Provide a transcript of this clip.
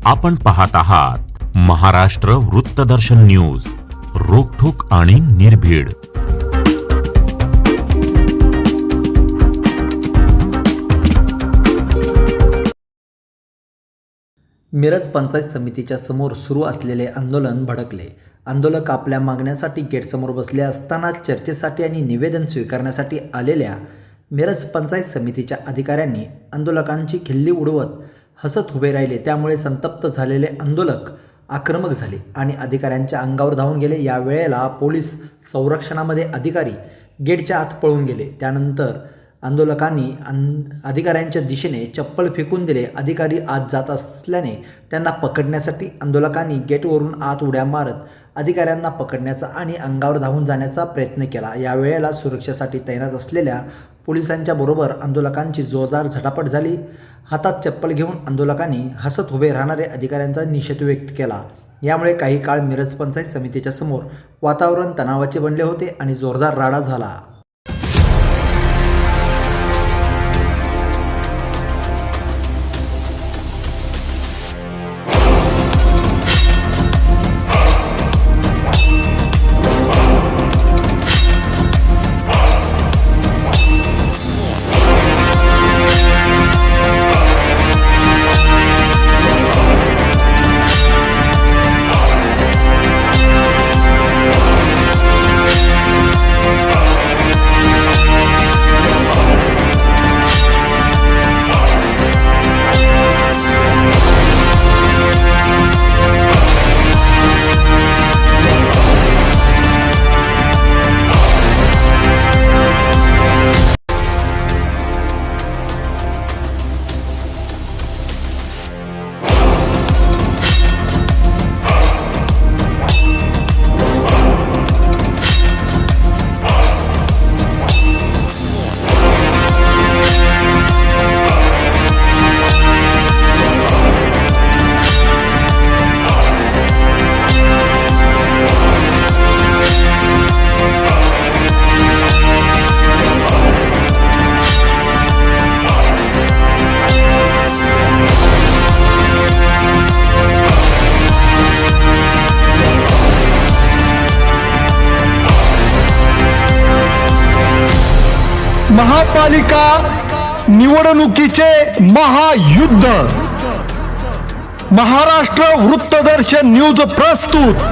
आपण पाहत आहात महाराष्ट्र वृत्तदर्शन न्यूज, रोखठोक आणि निर्भीड। मिरज पंचायत समितीच्या समोर सुरू असलेले आंदोलन भडकले। आंदोलक आपल्या मागण्यासाठी गेटसमोर बसले असताना चर्चेसाठी आणि निवेदन स्वीकारण्यासाठी आलेल्या मिरज पंचायत समितीच्या अधिकाऱ्यांनी आंदोलकांची खिल्ली उडवत हसत उभे राहिले। त्यामुळे संतप्त झालेले आंदोलक आक्रमक झाले आणि अधिकाऱ्यांच्या अंगावर धावून गेले। या वेळेला पोलीस संरक्षणामध्ये अधिकारी गेटच्या आत पळून गेले। त्यानंतर आंदोलकांनी अधिकाऱ्यांच्या दिशेने चप्पल फेकून दिले। अधिकारी आत जात असल्याने त्यांना पकडण्यासाठी आंदोलकांनी गेटवरून आत उड्या मारत अधिकाऱ्यांना पकडण्याचा आणि अंगावर धावून जाण्याचा प्रयत्न केला। या वेळेला सुरक्षेसाठी तैनात असलेल्या पोलिसांच्या बरोबर आंदोलकांची जोरदार झटापट झाली। हातात चप्पल घेऊन आंदोलकांनी हसत उभे राहणाऱ्या अधिकाऱ्यांचा निषेध व्यक्त केला। यामुळे काही काळ मिरज पंचायत समितीच्या समोर वातावरण तणावाचे बनले होते आणि जोरदार राडा झाला। महापालिका निवडणुकीचे महायुद्ध। महाराष्ट्र वृत्तदर्शन न्यूज प्रस्तुत